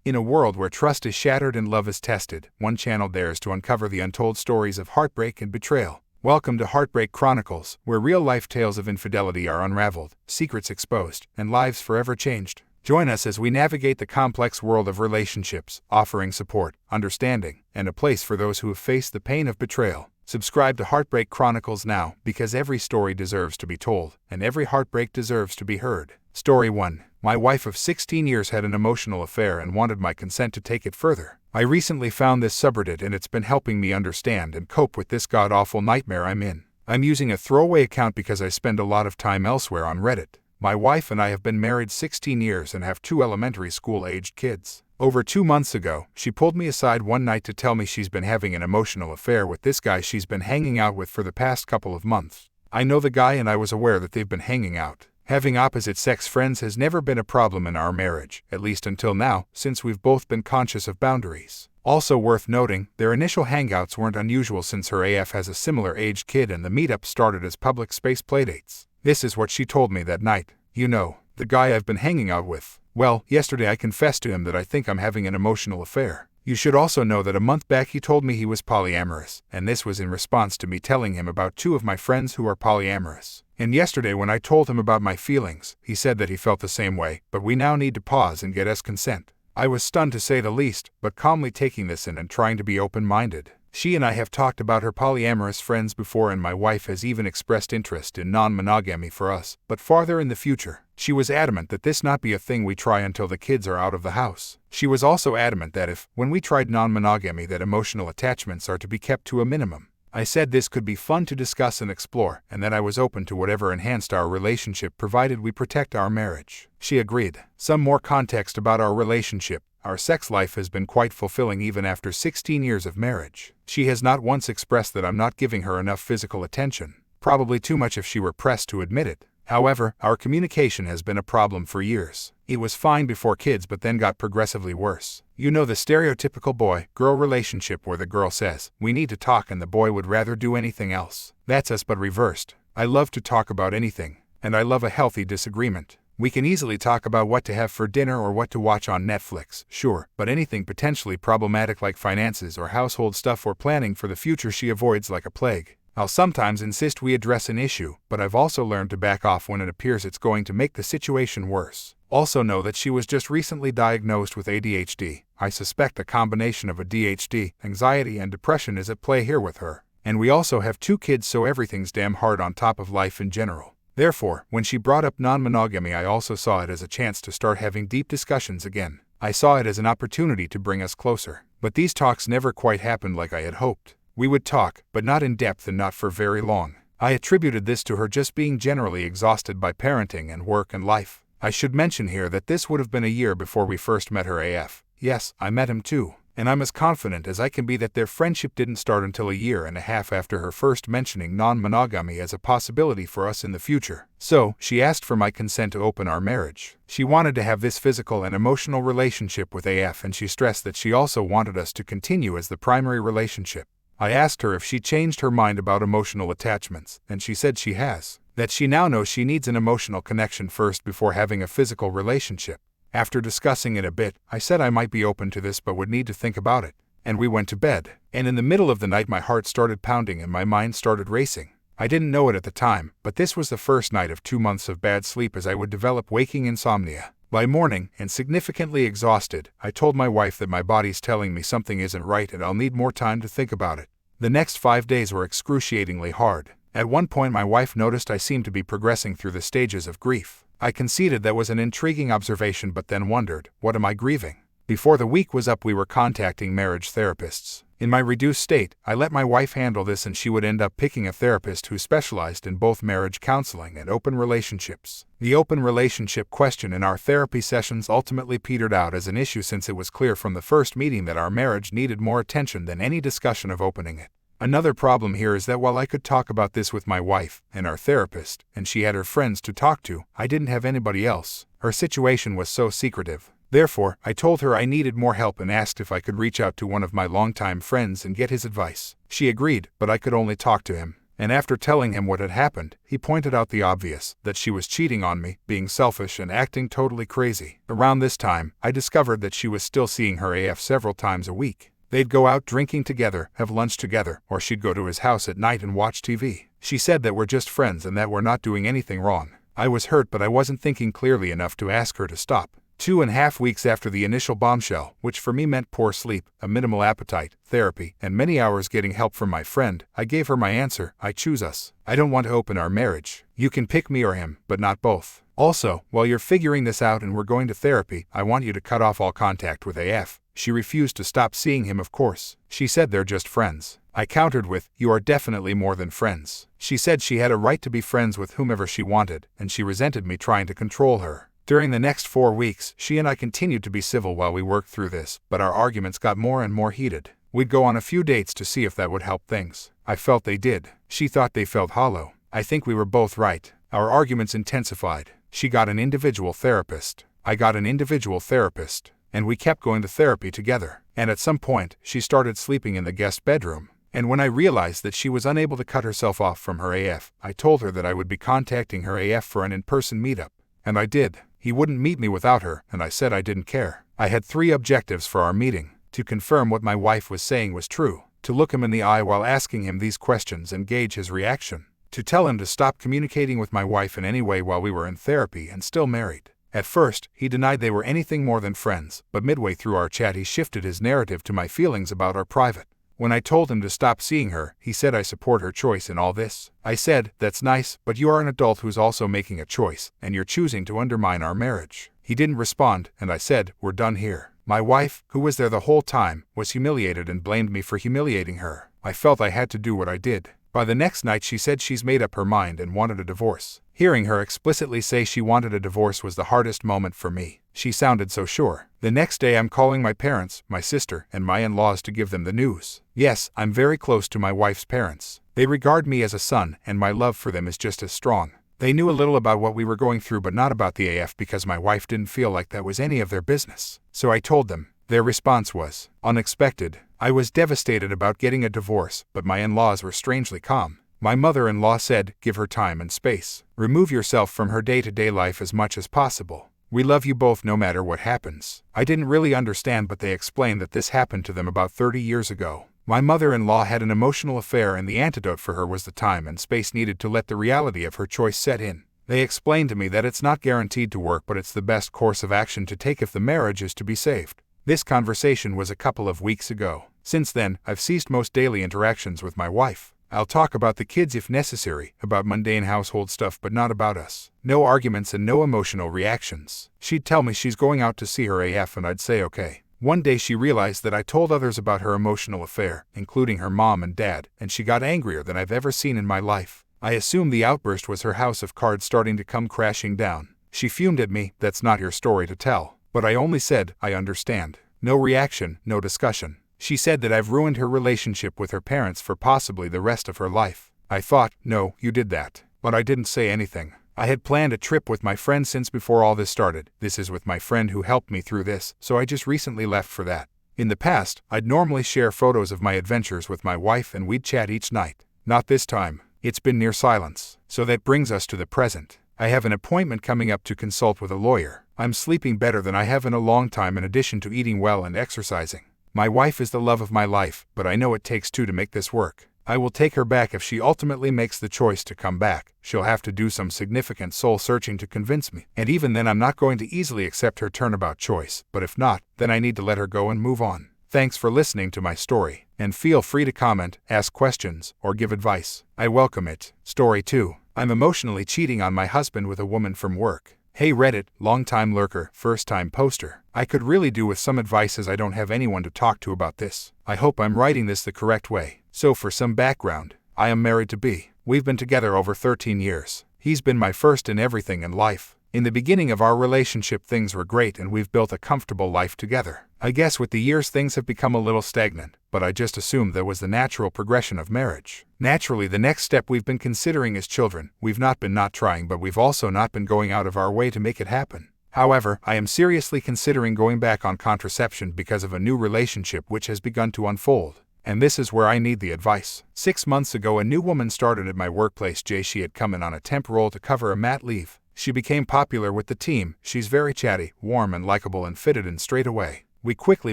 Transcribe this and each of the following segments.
In a world where trust is shattered and love is tested, one channel dares to uncover the untold stories of heartbreak and betrayal. Welcome to Heartbreak Chronicles, where real-life tales of infidelity are unraveled, secrets exposed, and lives forever changed. Join us as we navigate the complex world of relationships, offering support, understanding, and a place for those who have faced the pain of betrayal. Subscribe to Heartbreak Chronicles now, because every story deserves to be told, and every heartbreak deserves to be heard. Story 1. My wife of 16 years had an emotional affair and wanted my consent to take it further. I recently found this subreddit and it's been helping me understand and cope with this god-awful nightmare I'm in. I'm using a throwaway account because I spend a lot of time elsewhere on Reddit. My wife and I have been married 16 years and have 2 elementary school-aged kids. Over 2 months ago, she pulled me aside one night to tell me she's been having an emotional affair with this guy she's been hanging out with for the past couple of months. I know the guy and I was aware that they've been hanging out. Having opposite-sex friends has never been a problem in our marriage, at least until now, since we've both been conscious of boundaries. Also worth noting, their initial hangouts weren't unusual since her AF has a similar-aged kid and the meetup started as public space playdates. This is what she told me that night. You know, the guy I've been hanging out with. Well, yesterday I confessed to him that I think I'm having an emotional affair. You should also know that a month back he told me he was polyamorous, and this was in response to me telling him about 2 of my friends who are polyamorous. And yesterday when I told him about my feelings, he said that he felt the same way, but we now need to pause and get his consent. I was stunned to say the least, but calmly taking this in and trying to be open-minded. She and I have talked about her polyamorous friends before and my wife has even expressed interest in non-monogamy for us, but farther in the future. She was adamant that this not be a thing we try until the kids are out of the house. She was also adamant that if, when we tried non-monogamy, that emotional attachments are to be kept to a minimum. I said this could be fun to discuss and explore, and that I was open to whatever enhanced our relationship provided we protect our marriage. She agreed. Some more context about our relationship. Our sex life has been quite fulfilling even after 16 years of marriage. She has not once expressed that I'm not giving her enough physical attention. Probably too much if she were pressed to admit it. However, our communication has been a problem for years. It was fine before kids but then got progressively worse. You know the stereotypical boy-girl relationship where the girl says, "We need to talk," and the boy would rather do anything else. That's us but reversed. I love to talk about anything. And I love a healthy disagreement. We can easily talk about what to have for dinner or what to watch on Netflix, sure, but anything potentially problematic like finances or household stuff or planning for the future she avoids like a plague. I'll sometimes insist we address an issue, but I've also learned to back off when it appears it's going to make the situation worse. Also know that she was just recently diagnosed with ADHD. I suspect a combination of ADHD, anxiety, and depression is at play here with her. And we also have 2 kids, so everything's damn hard on top of life in general. Therefore, when she brought up non-monogamy, I also saw it as a chance to start having deep discussions again. I saw it as an opportunity to bring us closer. But these talks never quite happened like I had hoped. We would talk, but not in depth and not for very long. I attributed this to her just being generally exhausted by parenting and work and life. I should mention here that this would have been a year before we first met her AF. Yes, I met him too. And I'm as confident as I can be that their friendship didn't start until a year and a half after her first mentioning non-monogamy as a possibility for us in the future. So, she asked for my consent to open our marriage. She wanted to have this physical and emotional relationship with AF, and she stressed that she also wanted us to continue as the primary relationship. I asked her if she changed her mind about emotional attachments, and she said she has. That she now knows she needs an emotional connection first before having a physical relationship. After discussing it a bit, I said I might be open to this but would need to think about it. And we went to bed. And in the middle of the night my heart started pounding and my mind started racing. I didn't know it at the time, but this was the first night of 2 months of bad sleep as I would develop waking insomnia. By morning, and significantly exhausted, I told my wife that my body's telling me something isn't right and I'll need more time to think about it. The next 5 days were excruciatingly hard. At one point my wife noticed I seemed to be progressing through the stages of grief. I conceded that was an intriguing observation but then wondered, what am I grieving? Before the week was up we were contacting marriage therapists. In my reduced state, I let my wife handle this and she would end up picking a therapist who specialized in both marriage counseling and open relationships. The open relationship question in our therapy sessions ultimately petered out as an issue since it was clear from the first meeting that our marriage needed more attention than any discussion of opening it. Another problem here is that while I could talk about this with my wife and our therapist, and she had her friends to talk to, I didn't have anybody else. Her situation was so secretive. Therefore, I told her I needed more help and asked if I could reach out to one of my longtime friends and get his advice. She agreed, but I could only talk to him. And after telling him what had happened, he pointed out the obvious, that she was cheating on me, being selfish and acting totally crazy. Around this time, I discovered that she was still seeing her AF several times a week. They'd go out drinking together, have lunch together, or she'd go to his house at night and watch TV. She said that we're just friends and that we're not doing anything wrong. I was hurt, but I wasn't thinking clearly enough to ask her to stop. 2.5 weeks after the initial bombshell, which for me meant poor sleep, a minimal appetite, therapy, and many hours getting help from my friend, I gave her my answer: I choose us. I don't want to open our marriage. You can pick me or him, but not both. Also, while you're figuring this out and we're going to therapy, I want you to cut off all contact with AF. She refused to stop seeing him, of course. She said they're just friends. I countered with, you are definitely more than friends. She said she had a right to be friends with whomever she wanted, and she resented me trying to control her. During the next 4 weeks, she and I continued to be civil while we worked through this, but our arguments got more and more heated. We'd go on a few dates to see if that would help things. I felt they did. She thought they felt hollow. I think we were both right. Our arguments intensified. She got an individual therapist. I got an individual therapist. And we kept going to therapy together. And at some point, she started sleeping in the guest bedroom. And when I realized that she was unable to cut herself off from her AF, I told her that I would be contacting her AF for an in-person meetup. And I did. He wouldn't meet me without her, and I said I didn't care. I had 3 objectives for our meeting: to confirm what my wife was saying was true, to look him in the eye while asking him these questions and gauge his reaction, to tell him to stop communicating with my wife in any way while we were in therapy and still married. At first, he denied they were anything more than friends, but midway through our chat he shifted his narrative to my feelings about our private. When I told him to stop seeing her, he said I support her choice in all this. I said, that's nice, but you are an adult who's also making a choice, and you're choosing to undermine our marriage. He didn't respond, and I said, we're done here. My wife, who was there the whole time, was humiliated and blamed me for humiliating her. I felt I had to do what I did. By the next night she said she's made up her mind and wanted a divorce. Hearing her explicitly say she wanted a divorce was the hardest moment for me. She sounded so sure. The next day I'm calling my parents, my sister, and my in-laws to give them the news. Yes, I'm very close to my wife's parents. They regard me as a son, and my love for them is just as strong. They knew a little about what we were going through, but not about the AF, because my wife didn't feel like that was any of their business. So I told them. Their response was unexpected. I was devastated about getting a divorce, but my in-laws were strangely calm. My mother-in-law said, give her time and space. Remove yourself from her day-to-day life as much as possible. We love you both no matter what happens. I didn't really understand, but they explained that this happened to them about 30 years ago. My mother-in-law had an emotional affair, and the antidote for her was the time and space needed to let the reality of her choice set in. They explained to me that it's not guaranteed to work, but it's the best course of action to take if the marriage is to be saved. This conversation was a couple of weeks ago. Since then, I've ceased most daily interactions with my wife. I'll talk about the kids if necessary, about mundane household stuff, but not about us. No arguments and no emotional reactions. She'd tell me she's going out to see her AF and I'd say okay. One day she realized that I told others about her emotional affair, including her mom and dad, and she got angrier than I've ever seen in my life. I assumed the outburst was her house of cards starting to come crashing down. She fumed at me, that's not your story to tell. But I only said, I understand. No reaction, no discussion. She said that I've ruined her relationship with her parents for possibly the rest of her life. I thought, no, you did that. But I didn't say anything. I had planned a trip with my friend since before all this started. This is with my friend who helped me through this, so I just recently left for that. In the past, I'd normally share photos of my adventures with my wife and we'd chat each night. Not this time. It's been near silence. So that brings us to the present. I have an appointment coming up to consult with a lawyer. I'm sleeping better than I have in a long time, in addition to eating well and exercising. My wife is the love of my life, but I know it takes 2 to make this work. I will take her back if she ultimately makes the choice to come back. She'll have to do some significant soul-searching to convince me. And even then I'm not going to easily accept her turnabout choice, but if not, then I need to let her go and move on. Thanks for listening to my story, and feel free to comment, ask questions, or give advice. I welcome it. Story 2. I'm emotionally cheating on my husband with a woman from work. Hey Reddit, long-time lurker, first-time poster. I could really do with some advice as I don't have anyone to talk to about this. I hope I'm writing this the correct way. So for some background, I am married to B. We've been together over 13 years. He's been my first in everything in life. In the beginning of our relationship things were great and we've built a comfortable life together. I guess with the years things have become a little stagnant, but I just assumed that was the natural progression of marriage. Naturally, the next step we've been considering is children. We've not been not trying, but we've also not been going out of our way to make it happen. However, I am seriously considering going back on contraception because of a new relationship which has begun to unfold. And this is where I need the advice. 6 months ago, a new woman started at my workplace. She had come in on a temp role to cover a mat leave. She became popular with the team. She's very chatty, warm and likable, and fitted in straight away. We quickly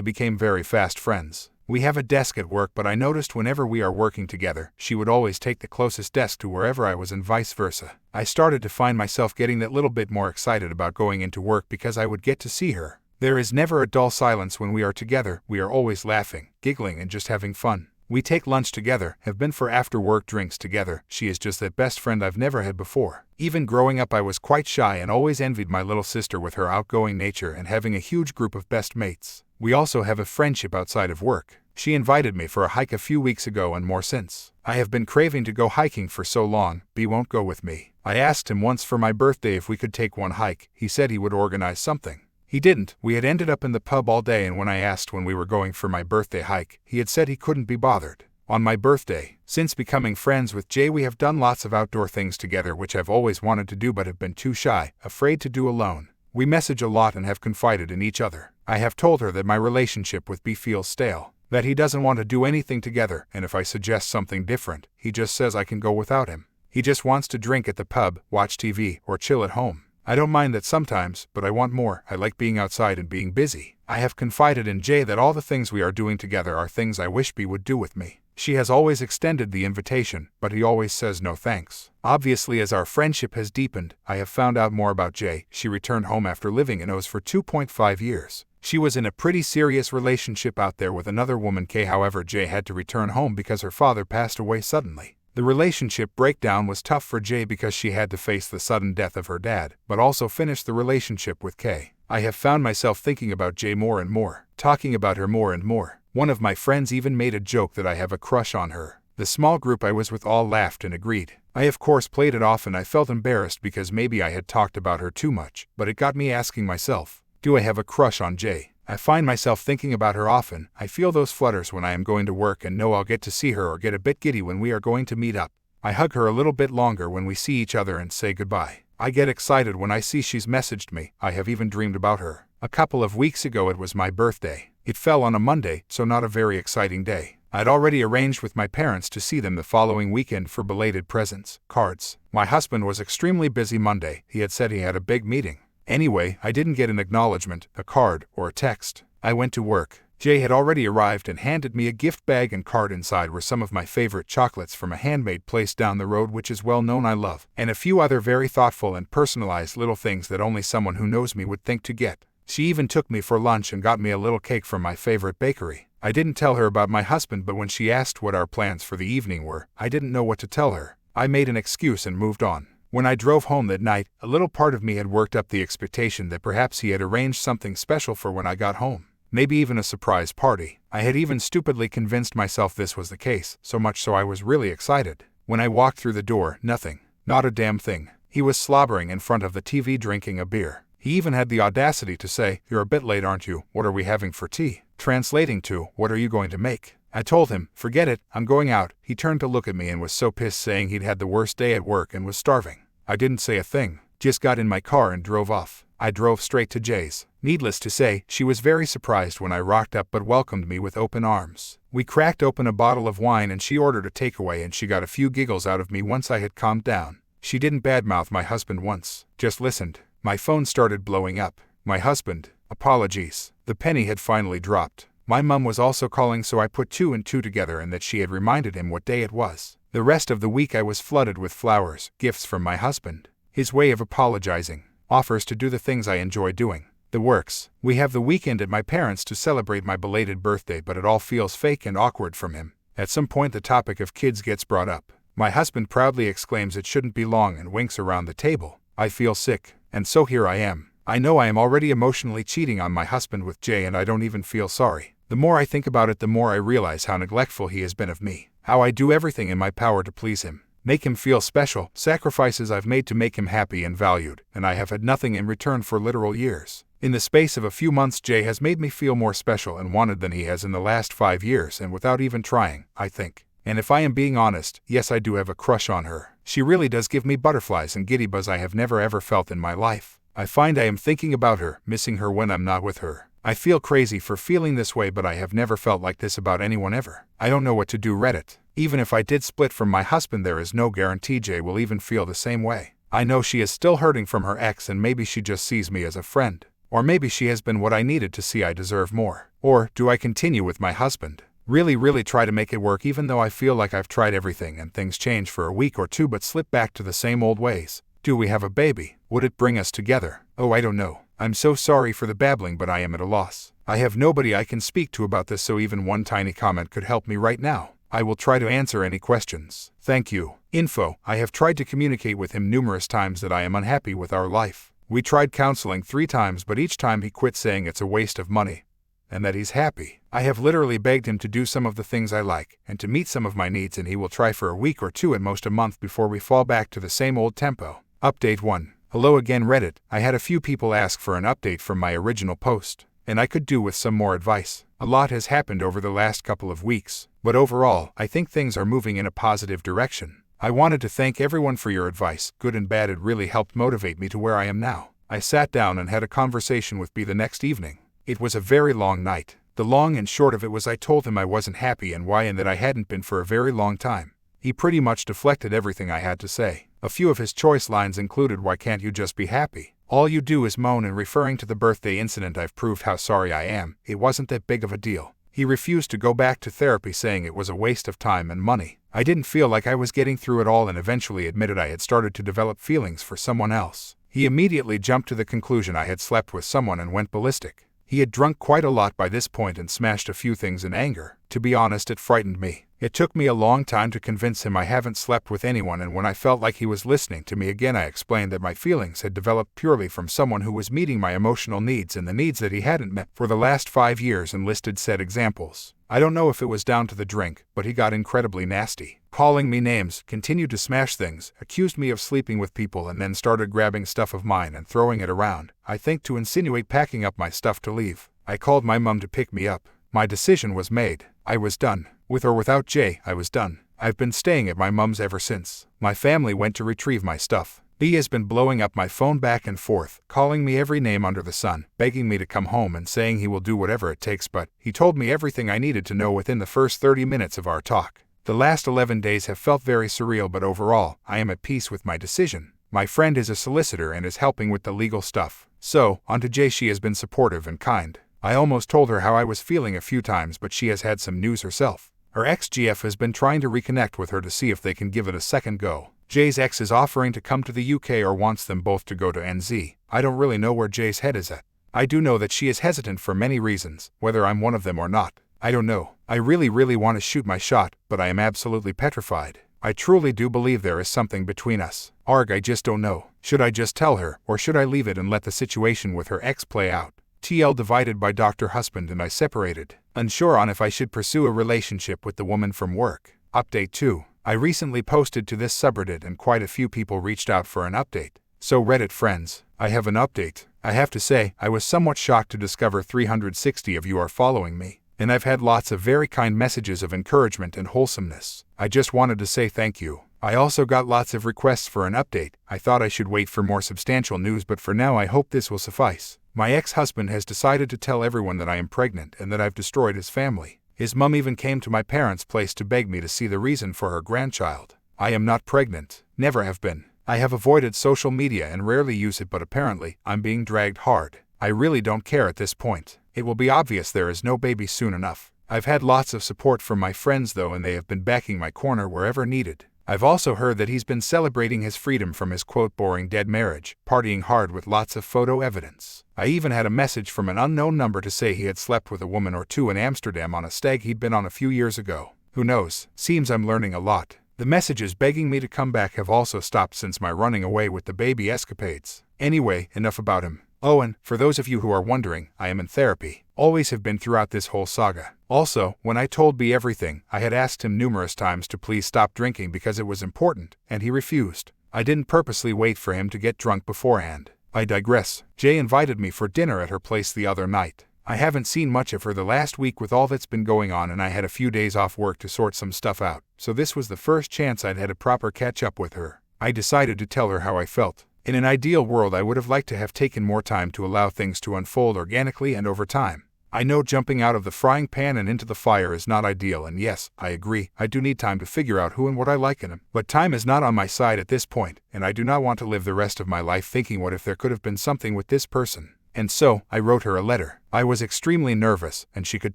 became very fast friends. We have a desk at work, but I noticed whenever we are working together, she would always take the closest desk to wherever I was and vice versa. I started to find myself getting that little bit more excited about going into work because I would get to see her. There is never a dull silence when we are together. We are always laughing, giggling, and just having fun. We take lunch together, have been for after-work drinks together. She is just that best friend I've never had before. Even growing up, I was quite shy and always envied my little sister with her outgoing nature and having a huge group of best mates. We also have a friendship outside of work. She invited me for a hike a few weeks ago and more since. I have been craving to go hiking for so long. B won't go with me. I asked him once for my birthday if we could take one hike. He said he would organize something. He didn't. We had ended up in the pub all day, and when I asked when we were going for my birthday hike, he had said he couldn't be bothered. On my birthday, since becoming friends with Jay, we have done lots of outdoor things together which I've always wanted to do but have been too shy, afraid to do alone. We message a lot and have confided in each other. I have told her that my relationship with B feels stale, that he doesn't want to do anything together, and if I suggest something different, he just says I can go without him. He just wants to drink at the pub, watch TV, or chill at home. I don't mind that sometimes, but I want more. I like being outside and being busy. I have confided in Jay that all the things we are doing together are things I wish B would do with me. She has always extended the invitation, but he always says no thanks. Obviously, as our friendship has deepened, I have found out more about Jay. She returned home after living in Oz for 2.5 years. She was in a pretty serious relationship out there with another woman. However, Jay had to return home because her father passed away suddenly. The relationship breakdown was tough for Jay because she had to face the sudden death of her dad, but also finish the relationship with K. I have found myself thinking about Jay more and more, talking about her more and more. One of my friends even made a joke that I have a crush on her. The small group I was with all laughed and agreed. I of course played it off, and I felt embarrassed because maybe I had talked about her too much, but it got me asking myself, do I have a crush on Jay? I find myself thinking about her often. I feel those flutters when I am going to work and know I'll get to see her, or get a bit giddy when we are going to meet up. I hug her a little bit longer when we see each other and say goodbye. I get excited when I see she's messaged me. I have even dreamed about her. A couple of weeks ago it was my birthday. It fell on a Monday, so not a very exciting day. I'd already arranged with my parents to see them the following weekend for belated presents, cards. My husband was extremely busy Monday. He had said he had a big meeting. Anyway, I didn't get an acknowledgement, a card, or a text. I went to work. Jay had already arrived and handed me a gift bag, and card inside were some of my favorite chocolates from a handmade place down the road which is well known I love, and a few other very thoughtful and personalized little things that only someone who knows me would think to get. She even took me for lunch and got me a little cake from my favorite bakery. I didn't tell her about my husband, but when she asked what our plans for the evening were, I didn't know what to tell her. I made an excuse and moved on. When I drove home that night, a little part of me had worked up the expectation that perhaps he had arranged something special for when I got home. Maybe even a surprise party. I had even stupidly convinced myself this was the case, so much so I was really excited. When I walked through the door, nothing. Not a damn thing. He was slobbering in front of the TV drinking a beer. He even had the audacity to say, "You're a bit late, aren't you? What are we having for tea?" Translating to, "What are you going to make?" I told him, "Forget it, I'm going out." He turned to look at me and was so pissed, saying he'd had the worst day at work and was starving. I didn't say a thing, just got in my car and drove off. I drove straight to Jay's. Needless to say, she was very surprised when I rocked up, but welcomed me with open arms. We cracked open a bottle of wine and she ordered a takeaway, and she got a few giggles out of me once I had calmed down. She didn't badmouth my husband once, just listened. My phone started blowing up. My husband, apologies. The penny had finally dropped. My mum was also calling, so I put 2 and 2 together, and that she had reminded him what day it was. The rest of the week I was flooded with flowers, gifts from my husband. His way of apologizing. Offers to do the things I enjoy doing. The works. We have the weekend at my parents' to celebrate my belated birthday, but it all feels fake and awkward from him. At some point the topic of kids gets brought up. My husband proudly exclaims it shouldn't be long and winks around the table. I feel sick. And so here I am. I know I am already emotionally cheating on my husband with Jay, and I don't even feel sorry. The more I think about it, the more I realize how neglectful he has been of me. How I do everything in my power to please him. Make him feel special, sacrifices I've made to make him happy and valued, and I have had nothing in return for literal years. In the space of a few months, Jay has made me feel more special and wanted than he has in the last 5 years, and without even trying, I think. And if I am being honest, yes, I do have a crush on her. She really does give me butterflies and giddy buzz I have never ever felt in my life. I find I am thinking about her, missing her when I'm not with her. I feel crazy for feeling this way, but I have never felt like this about anyone ever. I don't know what to do. Reddit. Even if I did split from my husband, there is no guarantee Jay will even feel the same way. I know she is still hurting from her ex, and maybe she just sees me as a friend. Or maybe she has been what I needed to see I deserve more. Or do I continue with my husband? Really try to make it work, even though I feel like I've tried everything and things change for a week or two but slip back to the same old ways. Do we have a baby? Would it bring us together? Oh, I don't know. I'm so sorry for the babbling, but I am at a loss. I have nobody I can speak to about this, so even one tiny comment could help me right now. I will try to answer any questions. Thank you. Info. I have tried to communicate with him numerous times that I am unhappy with our life. We tried counseling 3 times, but each time he quit, saying it's a waste of money and that he's happy. I have literally begged him to do some of the things I like and to meet some of my needs, and he will try for a week or 2 at most a month before we fall back to the same old tempo. Update 1. Hello again, Reddit. I had a few people ask for an update from my original post, and I could do with some more advice. A lot has happened over the last couple of weeks, but overall, I think things are moving in a positive direction. I wanted to thank everyone for your advice, good and bad. It really helped motivate me to where I am now. I sat down and had a conversation with B the next evening. It was a very long night. The long and short of it was I told him I wasn't happy and why, and that I hadn't been for a very long time. He pretty much deflected everything I had to say. A few of his choice lines included, "Why can't you just be happy? All you do is moan," and referring to the birthday incident, "I've proved how sorry I am. It wasn't that big of a deal." He refused to go back to therapy, saying it was a waste of time and money. I didn't feel like I was getting through it all, and eventually admitted I had started to develop feelings for someone else. He immediately jumped to the conclusion I had slept with someone and went ballistic. He had drunk quite a lot by this point and smashed a few things in anger. To be honest, it frightened me. It took me a long time to convince him I haven't slept with anyone, and when I felt like he was listening to me again, I explained that my feelings had developed purely from someone who was meeting my emotional needs and the needs that he hadn't met for the last 5 years, and listed said examples. I don't know if it was down to the drink, but he got incredibly nasty, calling me names, continued to smash things, accused me of sleeping with people, and then started grabbing stuff of mine and throwing it around, I think to insinuate packing up my stuff to leave. I called my mom to pick me up. My decision was made. I was done. With or without Jay, I was done. I've been staying at my mom's ever since. My family went to retrieve my stuff. B has been blowing up my phone back and forth, calling me every name under the sun, begging me to come home and saying he will do whatever it takes, but he told me everything I needed to know within the first 30 minutes of our talk. The last 11 days have felt very surreal, but overall, I am at peace with my decision. My friend is a solicitor and is helping with the legal stuff. So, onto Jay. She has been supportive and kind. I almost told her how I was feeling a few times, but she has had some news herself. Her ex-GF has been trying to reconnect with her to see if they can give it a second go. Jay's ex is offering to come to the UK or wants them both to go to NZ. I don't really know where Jay's head is at. I do know that she is hesitant for many reasons, whether I'm one of them or not. I don't know. I really want to shoot my shot, but I am absolutely petrified. I truly do believe there is something between us. Arg, I just don't know. Should I just tell her, or should I leave it and let the situation with her ex play out? TL divided by Dr. Husband and I separated. Unsure on if I should pursue a relationship with the woman from work. Update 2. I recently posted to this subreddit and quite a few people reached out for an update. So Reddit friends, I have an update. I have to say, I was somewhat shocked to discover 360 of you are following me. And I've had lots of very kind messages of encouragement and wholesomeness. I just wanted to say thank you. I also got lots of requests for an update. I thought I should wait for more substantial news, but for now I hope this will suffice. My ex-husband has decided to tell everyone that I am pregnant and that I've destroyed his family. His mom even came to my parents' place to beg me to see the reason for her grandchild. I am not pregnant, never have been. I have avoided social media and rarely use it, but apparently, I'm being dragged hard. I really don't care at this point. It will be obvious there is no baby soon enough. I've had lots of support from my friends though, and they have been backing my corner wherever needed. I've also heard that he's been celebrating his freedom from his quote boring dead marriage, partying hard with lots of photo evidence. I even had a message from an unknown number to say he had slept with a woman or two in Amsterdam on a stag he'd been on a few years ago. Who knows? Seems I'm learning a lot. The messages begging me to come back have also stopped since my running away with the baby escapades. Anyway, enough about him. Oh, and for those of you who are wondering, I am in therapy. Always have been throughout this whole saga. Also, when I told B everything, I had asked him numerous times to please stop drinking because it was important, and he refused. I didn't purposely wait for him to get drunk beforehand. I digress. Jay invited me for dinner at her place the other night. I haven't seen much of her the last week with all that's been going on, and I had a few days off work to sort some stuff out, so this was the first chance I'd had a proper catch up with her. I decided to tell her how I felt. In an ideal world, I would have liked to have taken more time to allow things to unfold organically and over time. I know jumping out of the frying pan and into the fire is not ideal, and yes, I agree, I do need time to figure out who and what I like in him. But time is not on my side at this point, and I do not want to live the rest of my life thinking what if there could have been something with this person. And so, I wrote her a letter. I was extremely nervous, and she could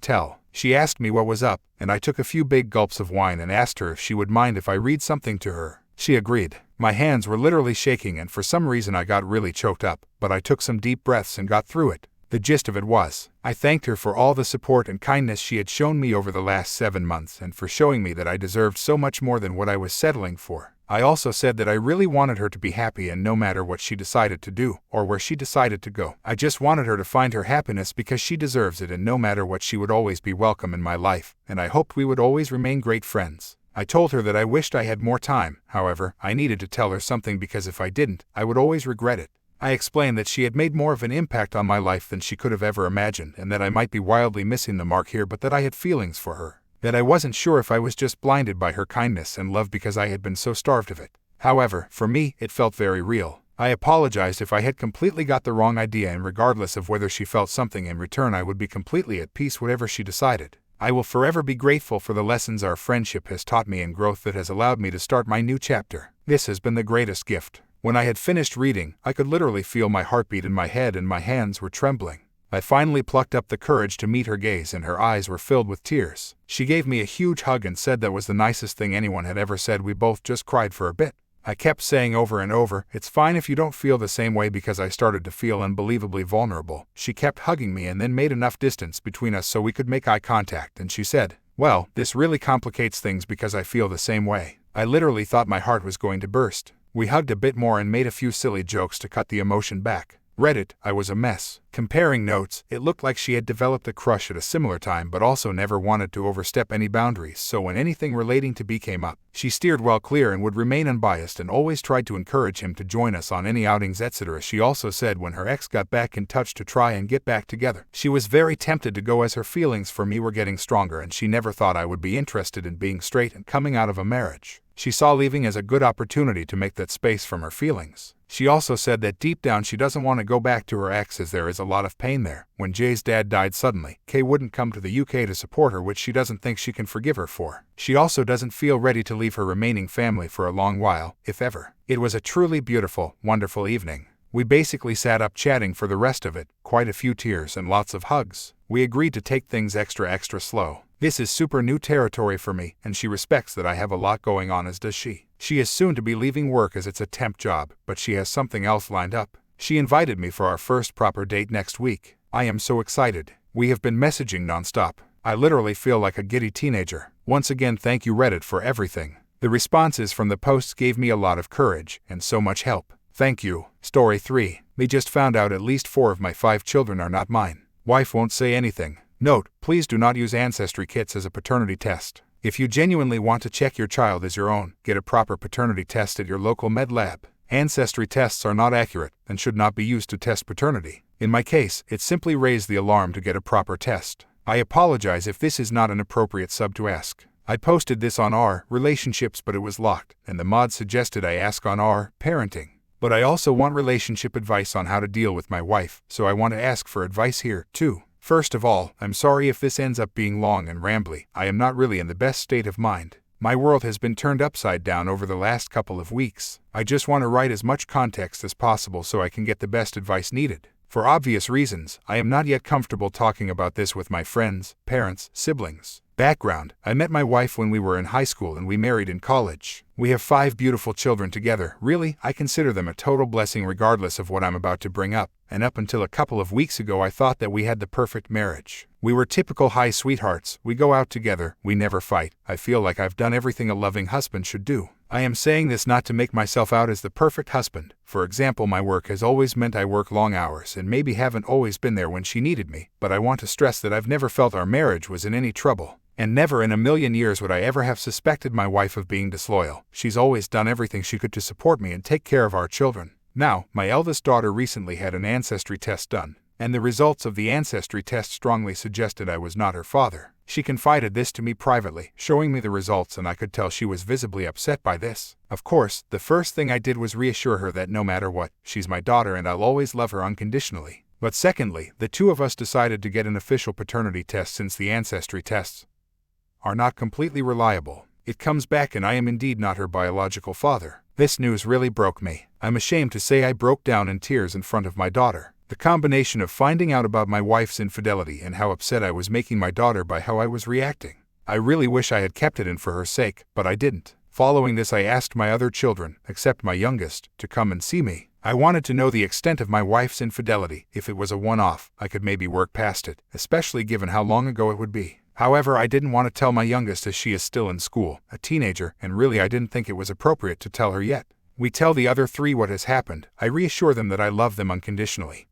tell. She asked me what was up, and I took a few big gulps of wine and asked her if she would mind if I read something to her. She agreed. My hands were literally shaking, and for some reason I got really choked up, but I took some deep breaths and got through it. The gist of it was, I thanked her for all the support and kindness she had shown me over the last 7 months and for showing me that I deserved so much more than what I was settling for. I also said that I really wanted her to be happy, and no matter what she decided to do or where she decided to go, I just wanted her to find her happiness because she deserves it, and no matter what, she would always be welcome in my life, and I hoped we would always remain great friends. I told her that I wished I had more time. However, I needed to tell her something because if I didn't, I would always regret it. I explained that she had made more of an impact on my life than she could have ever imagined, and that I might be wildly missing the mark here, but that I had feelings for her. That I wasn't sure if I was just blinded by her kindness and love because I had been so starved of it. However, for me, it felt very real. I apologized if I had completely got the wrong idea, and regardless of whether she felt something in return, I would be completely at peace whatever she decided. I will forever be grateful for the lessons our friendship has taught me and growth that has allowed me to start my new chapter. This has been the greatest gift. When I had finished reading, I could literally feel my heartbeat in my head and my hands were trembling. I finally plucked up the courage to meet her gaze, and her eyes were filled with tears. She gave me a huge hug and said that was the nicest thing anyone had ever said. We both just cried for a bit. I kept saying over and over, "It's fine if you don't feel the same way," because I started to feel unbelievably vulnerable. She kept hugging me and then made enough distance between us so we could make eye contact, and she said, "Well, this really complicates things because I feel the same way." I literally thought my heart was going to burst. We hugged a bit more and made a few silly jokes to cut the emotion back. Read it, I was a mess. Comparing notes, it looked like she had developed a crush at a similar time but also never wanted to overstep any boundaries, so when anything relating to B came up, she steered well clear and would remain unbiased and always tried to encourage him to join us on any outings, etc. She also said when her ex got back in touch to try and get back together, she was very tempted to go as her feelings for me were getting stronger, and she never thought I would be interested in being straight and coming out of a marriage. She saw leaving as a good opportunity to make that space from her feelings. She also said that deep down she doesn't want to go back to her ex as there is a lot of pain there. When Jay's dad died suddenly, Kay wouldn't come to the UK to support her, which she doesn't think she can forgive her for. She also doesn't feel ready to leave her remaining family for a long while, if ever. It was a truly beautiful, wonderful evening. We basically sat up chatting for the rest of it, quite a few tears and lots of hugs. We agreed to take things extra slow. This is super new territory for me, and she respects that I have a lot going on, as does she. She is soon to be leaving work as it's a temp job, but she has something else lined up. She invited me for our first proper date next week. I am so excited. We have been messaging nonstop. I literally feel like a giddy teenager. Once again, thank you Reddit for everything. The responses from the posts gave me a lot of courage and so much help. Thank you. Story 3. We just found out at least 4 of my 5 children are not mine. Wife won't say anything. Note, please do not use ancestry kits as a paternity test. If you genuinely want to check your child as your own, get a proper paternity test at your local med lab. Ancestry tests are not accurate and should not be used to test paternity. In my case, it simply raised the alarm to get a proper test. I apologize if this is not an appropriate sub to ask. I posted this on our relationships, but it was locked, and the mod suggested I ask on our parenting. But I also want relationship advice on how to deal with my wife, so I want to ask for advice here, too. First of all, I'm sorry if this ends up being long and rambly. I am not really in the best state of mind. My world has been turned upside down over the last couple of weeks. I just want to write as much context as possible so I can get the best advice needed. For obvious reasons, I am not yet comfortable talking about this with my friends, parents, siblings. Background: I met my wife when we were in high school and we married in college. We have 5 beautiful children together. Really, I consider them a total blessing regardless of what I'm about to bring up. And up until a couple of weeks ago I thought that we had the perfect marriage. We were typical high sweethearts. We go out together, we never fight. I feel like I've done everything a loving husband should do. I am saying this not to make myself out as the perfect husband. For example, my work has always meant I work long hours and maybe haven't always been there when she needed me, but I want to stress that I've never felt our marriage was in any trouble. And never in a million years would I ever have suspected my wife of being disloyal. She's always done everything she could to support me and take care of our children. Now, my eldest daughter recently had an ancestry test done, and the results of the ancestry test strongly suggested I was not her father. She confided this to me privately, showing me the results, and I could tell she was visibly upset by this. Of course, the first thing I did was reassure her that no matter what, she's my daughter and I'll always love her unconditionally. But secondly, the two of us decided to get an official paternity test since the ancestry tests are not completely reliable. It comes back and I am indeed not her biological father. This news really broke me. I'm ashamed to say I broke down in tears in front of my daughter. The combination of finding out about my wife's infidelity and how upset I was making my daughter by how I was reacting. I really wish I had kept it in for her sake, but I didn't. Following this, I asked my other children, except my youngest, to come and see me. I wanted to know the extent of my wife's infidelity. If it was a one-off, I could maybe work past it, especially given how long ago it would be. However, I didn't want to tell my youngest as she is still in school, a teenager, and really I didn't think it was appropriate to tell her yet. We tell the other three what has happened. I reassure them that I love them unconditionally,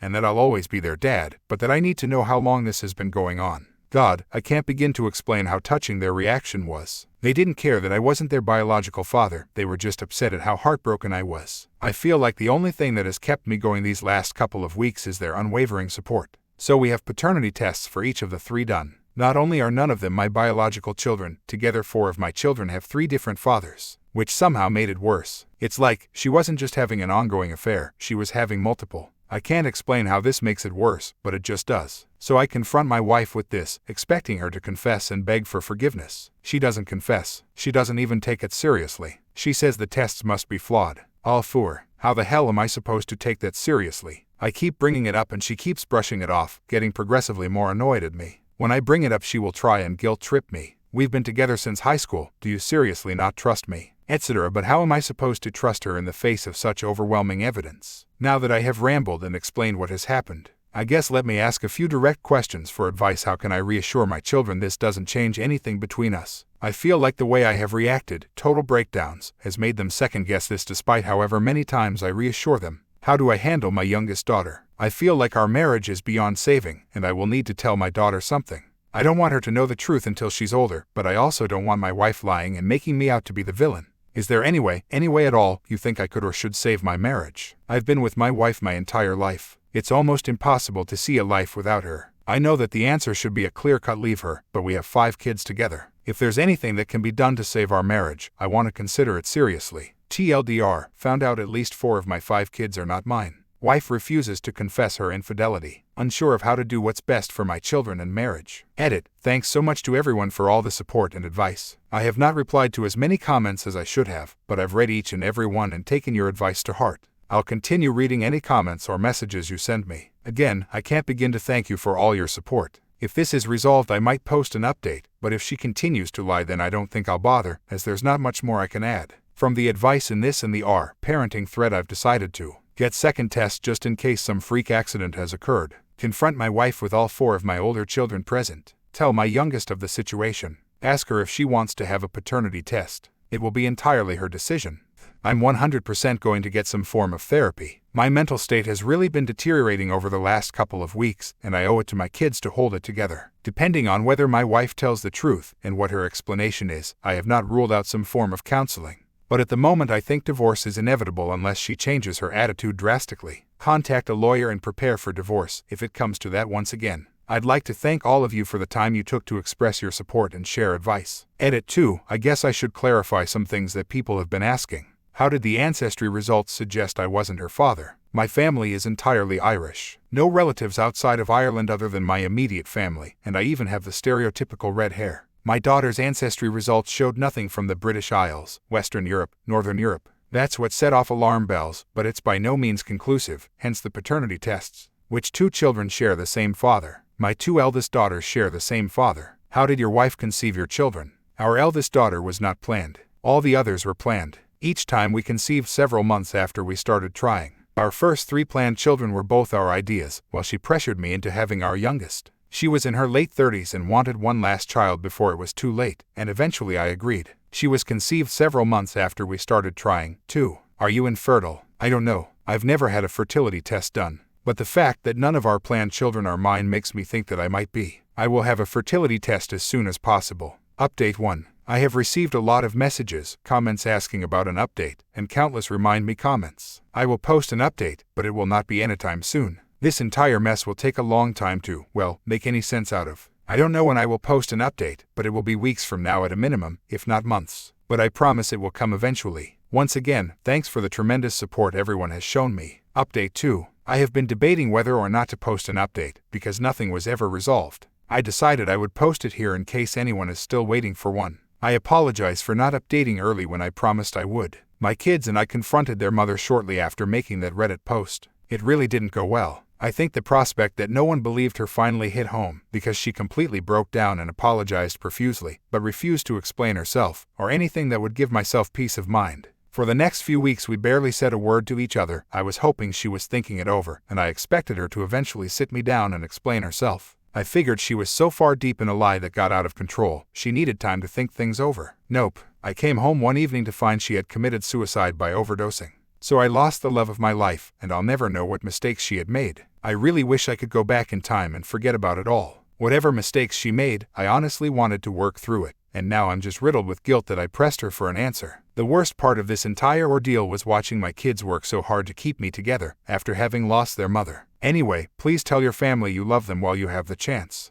and that I'll always be their dad, but that I need to know how long this has been going on. God, I can't begin to explain how touching their reaction was. They didn't care that I wasn't their biological father, they were just upset at how heartbroken I was. I feel like the only thing that has kept me going these last couple of weeks is their unwavering support. So we have paternity tests for each of the three done. Not only are none of them my biological children, together 4 of my children have 3 different fathers, which somehow made it worse. It's like, she wasn't just having an ongoing affair, she was having multiple. I can't explain how this makes it worse, but it just does. So I confront my wife with this, expecting her to confess and beg for forgiveness. She doesn't confess. She doesn't even take it seriously. She says the tests must be flawed. All four. How the hell am I supposed to take that seriously? I keep bringing it up and she keeps brushing it off, getting progressively more annoyed at me. When I bring it up, she will try and guilt trip me. We've been together since high school. Do you seriously not trust me? Etc. But how am I supposed to trust her in the face of such overwhelming evidence? Now that I have rambled and explained what has happened, I guess let me ask a few direct questions for advice. How can I reassure my children this doesn't change anything between us? I feel like the way I have reacted, total breakdowns, has made them second guess this despite however many times I reassure them. How do I handle my youngest daughter? I feel like our marriage is beyond saving, and I will need to tell my daughter something. I don't want her to know the truth until she's older, but I also don't want my wife lying and making me out to be the villain. Is there any way at all, you think I could or should save my marriage? I've been with my wife my entire life. It's almost impossible to see a life without her. I know that the answer should be a clear-cut leave her, but we have 5 kids together. If there's anything that can be done to save our marriage, I want to consider it seriously. TLDR, found out at least 4 of my 5 kids are not mine. Wife refuses to confess her infidelity. Unsure of how to do what's best for my children and marriage. Edit. Thanks so much to everyone for all the support and advice. I have not replied to as many comments as I should have, but I've read each and every one and taken your advice to heart. I'll continue reading any comments or messages you send me. Again, I can't begin to thank you for all your support. If this is resolved, I might post an update, but if she continues to lie, then I don't think I'll bother, as there's not much more I can add. From the advice in this and the parenting thread, I've decided to get second test just in case some freak accident has occurred. Confront my wife with all 4 of my older children present. Tell my youngest of the situation. Ask her if she wants to have a paternity test. It will be entirely her decision. I'm 100% going to get some form of therapy. My mental state has really been deteriorating over the last couple of weeks, and I owe it to my kids to hold it together. Depending on whether my wife tells the truth and what her explanation is, I have not ruled out some form of counseling. But at the moment I think divorce is inevitable unless she changes her attitude drastically. Contact a lawyer and prepare for divorce if it comes to that once again. I'd like to thank all of you for the time you took to express your support and share advice. Edit 2. I guess I should clarify some things that people have been asking. How did the ancestry results suggest I wasn't her father? My family is entirely Irish. No relatives outside of Ireland other than my immediate family, and I even have the stereotypical red hair. My daughter's ancestry results showed nothing from the British Isles, Western Europe, Northern Europe. That's what set off alarm bells, but it's by no means conclusive, hence the paternity tests. Which 2 children share the same father? My 2 eldest daughters share the same father. How did your wife conceive your children? Our eldest daughter was not planned. All the others were planned. Each time we conceived several months after we started trying. Our first 3 planned children were both our ideas, while she pressured me into having our youngest. She was in her late 30s and wanted one last child before it was too late, and eventually I agreed. She was conceived several months after we started trying, too. Are you infertile? I don't know. I've never had a fertility test done. But the fact that none of our planned children are mine makes me think that I might be. I will have a fertility test as soon as possible. Update 1. I have received a lot of messages, comments asking about an update, and countless remind me comments. I will post an update, but it will not be anytime soon. This entire mess will take a long time to, well, make any sense out of. I don't know when I will post an update, but it will be weeks from now at a minimum, if not months. But I promise it will come eventually. Once again, thanks for the tremendous support everyone has shown me. Update 2. I have been debating whether or not to post an update, because nothing was ever resolved. I decided I would post it here in case anyone is still waiting for one. I apologize for not updating early when I promised I would. My kids and I confronted their mother shortly after making that Reddit post. It really didn't go well. I think the prospect that no one believed her finally hit home, because she completely broke down and apologized profusely, but refused to explain herself, or anything that would give myself peace of mind. For the next few weeks we barely said a word to each other. I was hoping she was thinking it over, and I expected her to eventually sit me down and explain herself. I figured she was so far deep in a lie that got out of control, she needed time to think things over. Nope. I came home one evening to find she had committed suicide by overdosing. So I lost the love of my life, and I'll never know what mistakes she had made. I really wish I could go back in time and forget about it all. Whatever mistakes she made, I honestly wanted to work through it, and now I'm just riddled with guilt that I pressed her for an answer. The worst part of this entire ordeal was watching my kids work so hard to keep me together after having lost their mother. Anyway, please tell your family you love them while you have the chance.